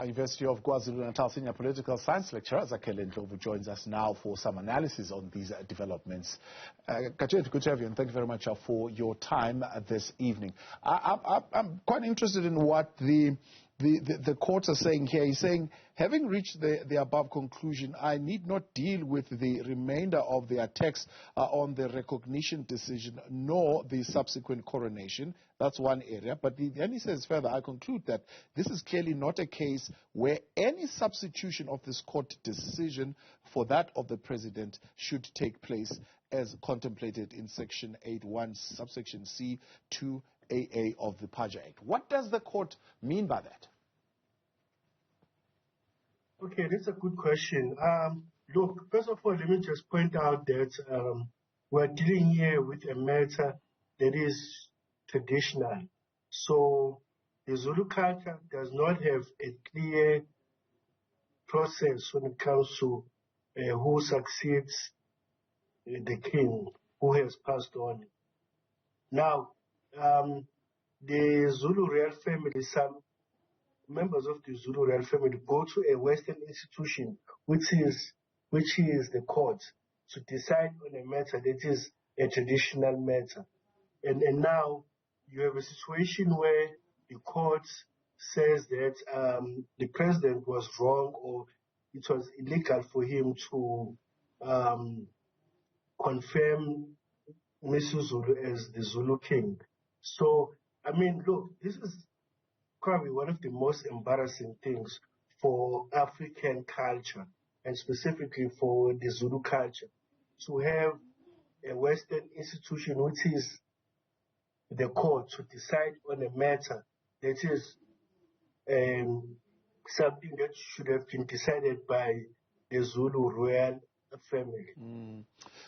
University of KwaZulu-Natal Senior Political Science Lecturer Zakhele Ndlovu joins us now for some analysis on these developments. Kajet, good to have you, and thank you very much for your time this evening. I'm quite interested in what the courts are saying here. He's saying, having reached the above conclusion, I need not deal with the remainder of the attacks on the recognition decision nor the subsequent coronation. That's one area. But then he says further, I conclude that this is clearly not a case where any substitution of this court decision for that of the president should take place as contemplated in Section 8.1, subsection C, 2AA of the Paja Act. What does the court mean by that? Okay, that's a good question. Look, first of all, let me just point out that we're dealing here with a matter that is traditional. So the Zulu culture does not have a clear process when it comes to who succeeds the king who has passed on. Now, the Zulu royal family, some members of the Zulu royal family go to a Western institution, which is the court, to decide on a matter that is a traditional matter. And now you have a situation where the court says that the president was wrong, or it was illegal for him to confirm Misuzulu as the Zulu king. So, I mean, look, this is probably one of the most embarrassing things for African culture, and specifically for the Zulu culture, to have a Western institution, which is the court, to decide on a matter that is something that should have been decided by the Zulu royal family.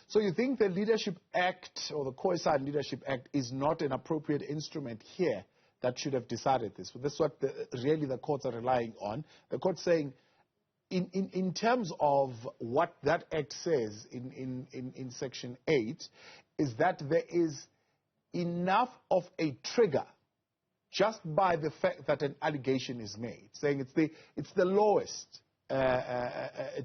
So you think the Leadership Act, or the Coincide Leadership Act, is not an appropriate instrument here that should have decided this? Well, that's what really the courts are relying on. The court's saying, in terms of what that act says in Section 8, is that there is enough of a trigger just by the fact that an allegation is made, saying it's the lowest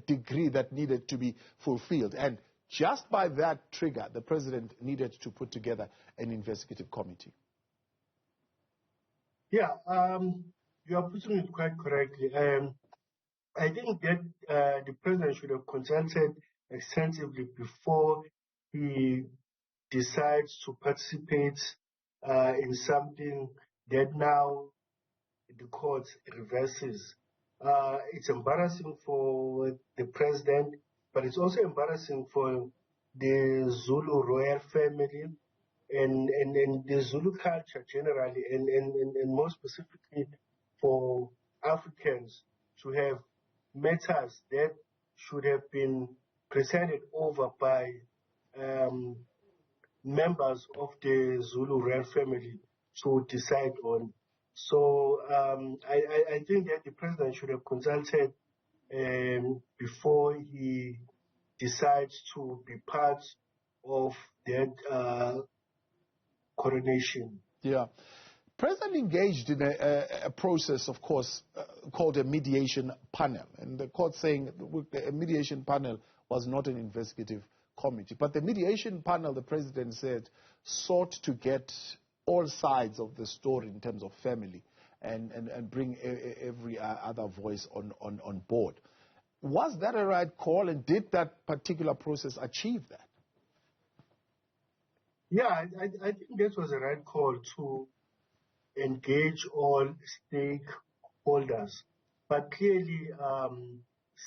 degree that needed to be fulfilled. And just by that trigger, the president needed to put together an investigative committee. Yeah, you are putting it quite correctly. I think that the president should have consulted extensively before he decides to participate in something that now the court reverses. It's embarrassing for the president, but it's also embarrassing for the Zulu royal family and the Zulu culture generally, and more specifically for Africans to have matters that should have been presided over by members of the Zulu royal family to decide on. So I think that the president should have consulted before he decides to be part of that coronation. Yeah. President engaged in a process, of course, called a mediation panel. And the court saying a mediation panel was not an investigative committee. But the mediation panel, the president said, sought to get all sides of the story in terms of family and bring every other voice on board. Was that a right call, and did that particular process achieve that? Yeah, I think that was a right call to engage all stakeholders. But clearly,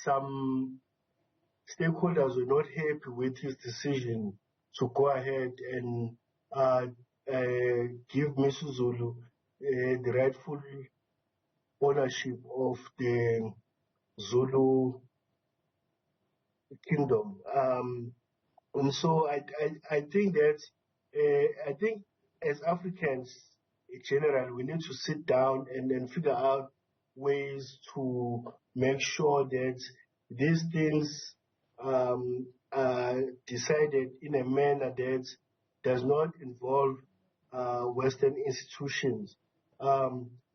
some stakeholders were not happy with his decision to go ahead and give Misuzulu the rightful ownership of the Zulu kingdom. And so I think that as Africans in general, we need to sit down and then figure out ways to make sure that these things are decided in a manner that does not involve Western institutions.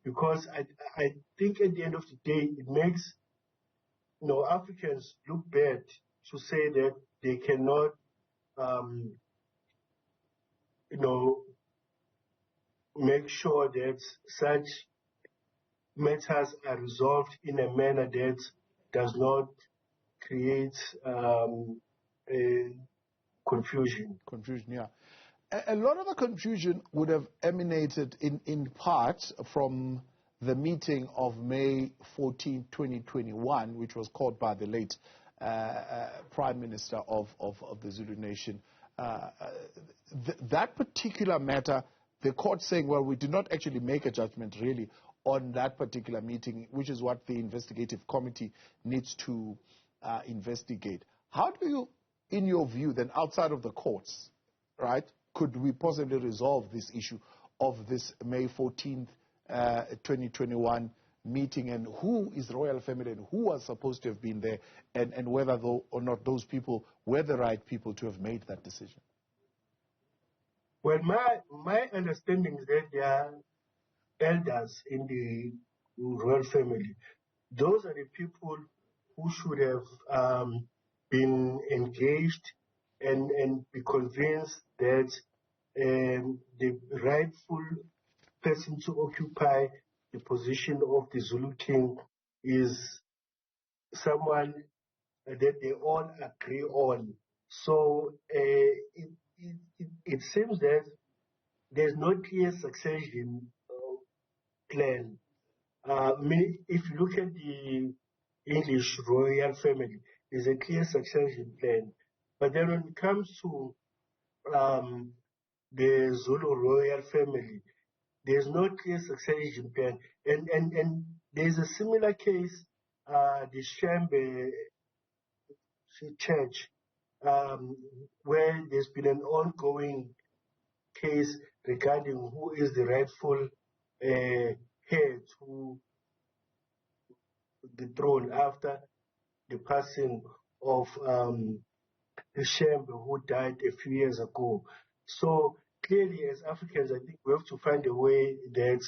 because I think at the end of the day, it makes Africans look bad to say that they cannot, make sure that such matters are resolved in a manner that does not create confusion. Confusion, yeah. A lot of the confusion would have emanated in part from the meeting of May 14, 2021, which was called by the late Prime Minister of the Zulu Nation. That particular matter, the court saying, well, we did not actually make a judgment really on that particular meeting, which is what the investigative committee needs to investigate. How do you, in your view, then outside of the courts, right, could we possibly resolve this issue of this May 14th, 2021 meeting, and who is the royal family and who was supposed to have been there, and whether or not those people were the right people to have made that decision? Well, my understanding is that there are elders in the royal family. Those are the people who should have been engaged and be convinced that the rightful person to occupy the position of the Zulu king is someone that they all agree on. So it seems that there's no clear succession plan. If you look at the English royal family, there's a clear succession plan. But then when it comes to the Zulu royal family, there's no clear succession plan. And there's a similar case, the Shembe Church, where there's been an ongoing case regarding who is the rightful heir to the throne after the passing of the Shembe, who died a few years ago. So clearly, as Africans, I think we have to find a way that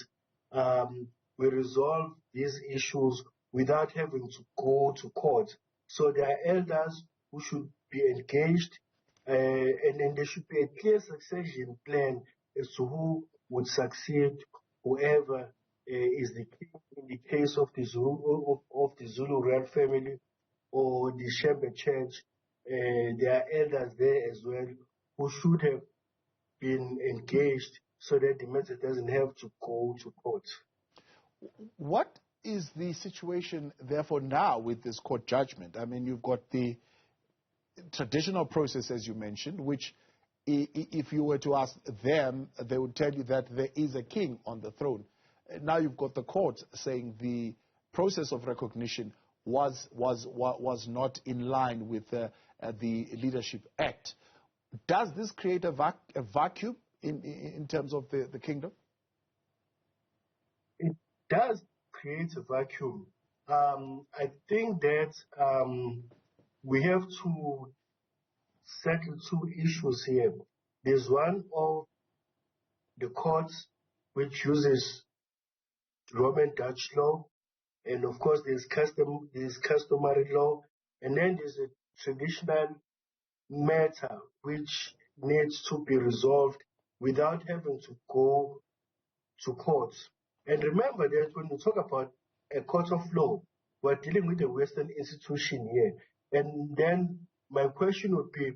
we resolve these issues without having to go to court. So there are elders who should be engaged, and then there should be a clear succession plan as to who would succeed whoever is the king in the case of the Zulu royal family or the Shembe Church. There are elders there as well who should have been engaged so that the matter doesn't have to go to court. What is the situation, therefore, now with this court judgment? I mean, you've got the traditional process, as you mentioned, which, if you were to ask them, they would tell you that there is a king on the throne. Now you've got the court saying the process of recognition was not in line with the Leadership Act. Does this create a vacuum in terms of the kingdom? It does create a vacuum. I think that we have to settle two issues here. There's one of the courts which uses Roman Dutch law, and of course there's customary law, and then there's a traditional matter which needs to be resolved without having to go to courts. And remember that when we talk about a court of law, we're dealing with a Western institution here. And then my question would be,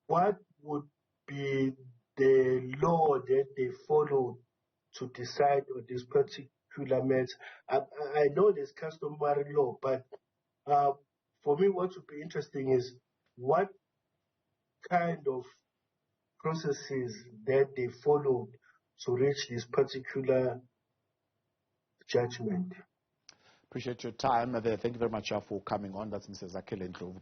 what would be the law that they follow to decide on this particular matter? I know there's customary law, but for me, what would be interesting is what kind of processes that they followed to reach this particular judgment. Appreciate your time there. Thank you very much for coming on. That's Mr. Zakhele Ndlovu.